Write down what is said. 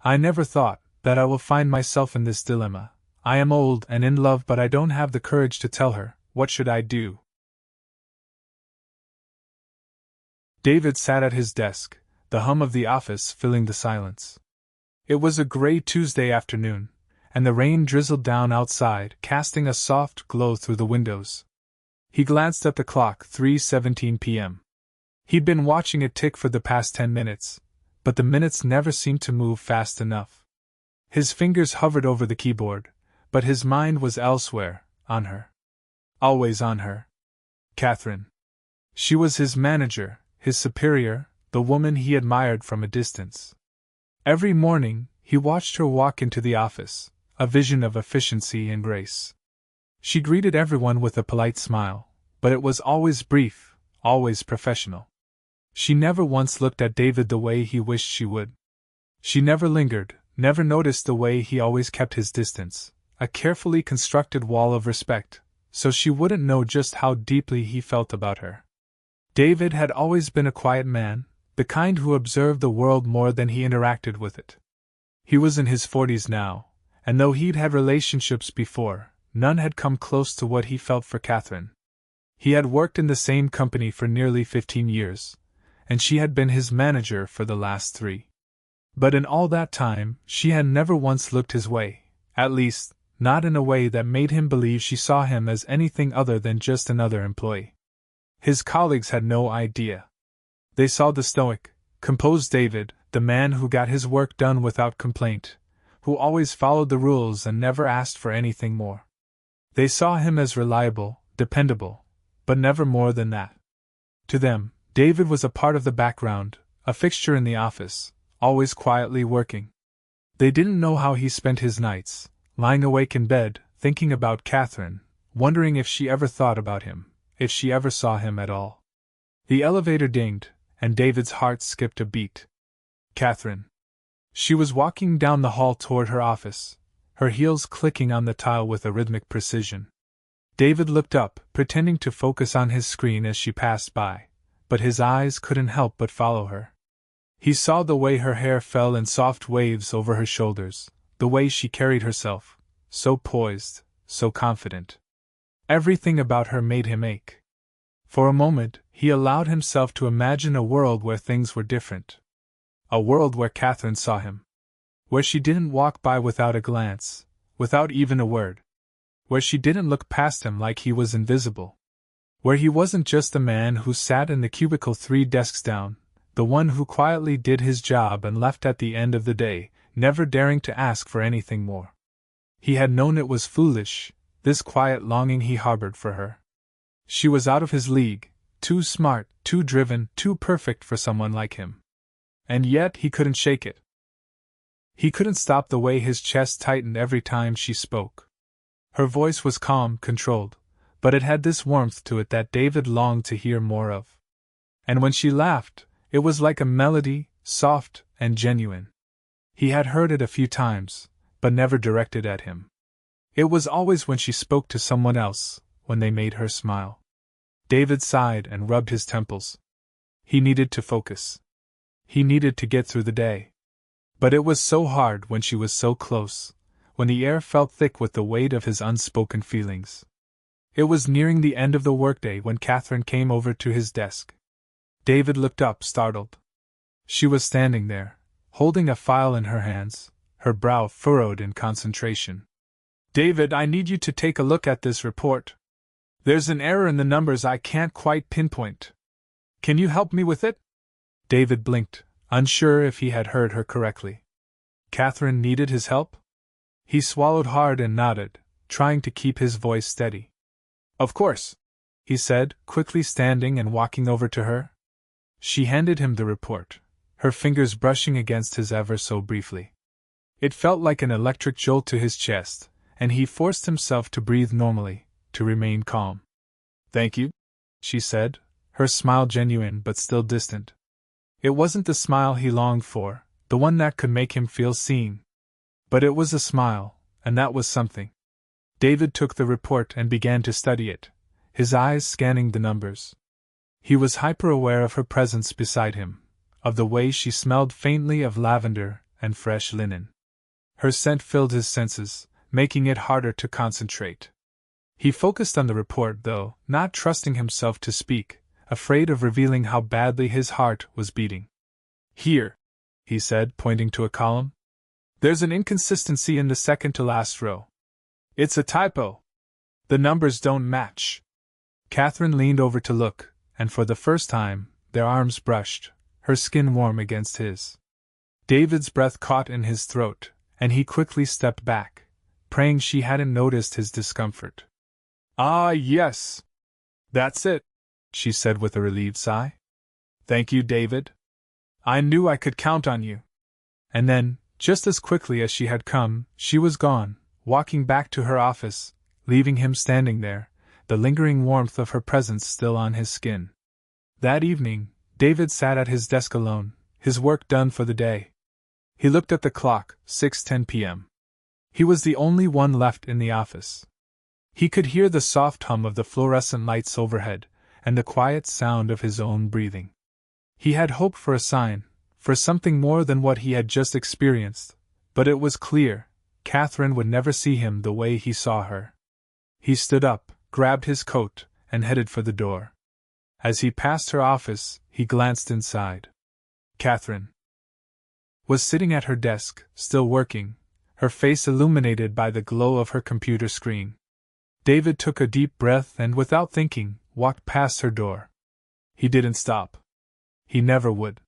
I never thought that I will find myself in this dilemma. I am old and in love, but I don't have the courage to tell her. What should I do? David sat at his desk, the hum of the office filling the silence. It was a gray Tuesday afternoon, and the rain drizzled down outside, casting a soft glow through the windows. He glanced at the clock, 3:17 p.m. He'd been watching it tick for the past 10 minutes, but the minutes never seemed to move fast enough. His fingers hovered over the keyboard, but his mind was elsewhere, on her. Always on her. Catherine. She was his manager, his superior, the woman he admired from a distance. Every morning, he watched her walk into the office, a vision of efficiency and grace. She greeted everyone with a polite smile, but it was always brief, always professional. She never once looked at David the way he wished she would. She never lingered, never noticed the way he always kept his distance, a carefully constructed wall of respect, so she wouldn't know just how deeply he felt about her. David had always been a quiet man, the kind who observed the world more than he interacted with it. He was in his 40s now, and though he'd had relationships before, none had come close to what he felt for Catherine. He had worked in the same company for nearly 15 years, and she had been his manager for the last 3. But in all that time, she had never once looked his way, at least, not in a way that made him believe she saw him as anything other than just another employee. His colleagues had no idea. They saw the stoic, composed David, the man who got his work done without complaint, who always followed the rules and never asked for anything more. They saw him as reliable, dependable, but never more than that. To them, David was a part of the background, a fixture in the office, always quietly working. They didn't know how he spent his nights, lying awake in bed, thinking about Catherine, wondering if she ever thought about him, if she ever saw him at all. The elevator dinged, and David's heart skipped a beat. Catherine. She was walking down the hall toward her office, her heels clicking on the tile with a rhythmic precision. David looked up, pretending to focus on his screen as she passed by, but his eyes couldn't help but follow her. He saw the way her hair fell in soft waves over her shoulders, the way she carried herself, so poised, so confident. Everything about her made him ache. For a moment, he allowed himself to imagine a world where things were different. A world where Catherine saw him. Where she didn't walk by without a glance, without even a word. Where she didn't look past him like he was invisible. Where he wasn't just the man who sat in the cubicle 3 desks down, the one who quietly did his job and left at the end of the day, never daring to ask for anything more. He had known it was foolish, this quiet longing he harbored for her. She was out of his league, too smart, too driven, too perfect for someone like him. And yet he couldn't shake it. He couldn't stop the way his chest tightened every time she spoke. Her voice was calm, controlled, but it had this warmth to it that David longed to hear more of. And when she laughed, it was like a melody, soft and genuine. He had heard it a few times, but never directed at him. It was always when she spoke to someone else, when they made her smile. David sighed and rubbed his temples. He needed to focus. He needed to get through the day. But it was so hard when she was so close, when the air felt thick with the weight of his unspoken feelings. It was nearing the end of the workday when Catherine came over to his desk. David looked up, startled. She was standing there, holding a file in her hands, her brow furrowed in concentration. "David, I need you to take a look at this report. There's an error in the numbers I can't quite pinpoint. Can you help me with it?" David blinked, unsure if he had heard her correctly. Catherine needed his help? He swallowed hard and nodded, trying to keep his voice steady. "Of course," he said, quickly standing and walking over to her. She handed him the report, her fingers brushing against his ever so briefly. It felt like an electric jolt to his chest, and he forced himself to breathe normally, to remain calm. "Thank you," she said, her smile genuine but still distant. It wasn't the smile he longed for, the one that could make him feel seen. But it was a smile, and that was something. David took the report and began to study it, his eyes scanning the numbers. He was hyper-aware of her presence beside him, of the way she smelled faintly of lavender and fresh linen. Her scent filled his senses, making it harder to concentrate. He focused on the report, though, not trusting himself to speak, afraid of revealing how badly his heart was beating. "Here," he said, pointing to a column. "There's an inconsistency in the second-to-last row. It's a typo. The numbers don't match." Catherine leaned over to look, and for the first time, their arms brushed, her skin warm against his. David's breath caught in his throat, and he quickly stepped back, praying she hadn't noticed his discomfort. "Ah, yes. That's it," she said with a relieved sigh. "Thank you, David. I knew I could count on you." And then, just as quickly as she had come, she was gone, walking back to her office, leaving him standing there, the lingering warmth of her presence still on his skin. That evening, David sat at his desk alone, his work done for the day. He looked at the clock, 6:10 p.m. He was the only one left in the office. He could hear the soft hum of the fluorescent lights overhead, and the quiet sound of his own breathing. He had hoped for a sign, for something more than what he had just experienced, but it was clear, Catherine would never see him the way he saw her. He stood up, grabbed his coat, and headed for the door. As he passed her office, he glanced inside. Catherine was sitting at her desk, still working, her face illuminated by the glow of her computer screen. David took a deep breath and, without thinking, walked past her door. He didn't stop. He never would.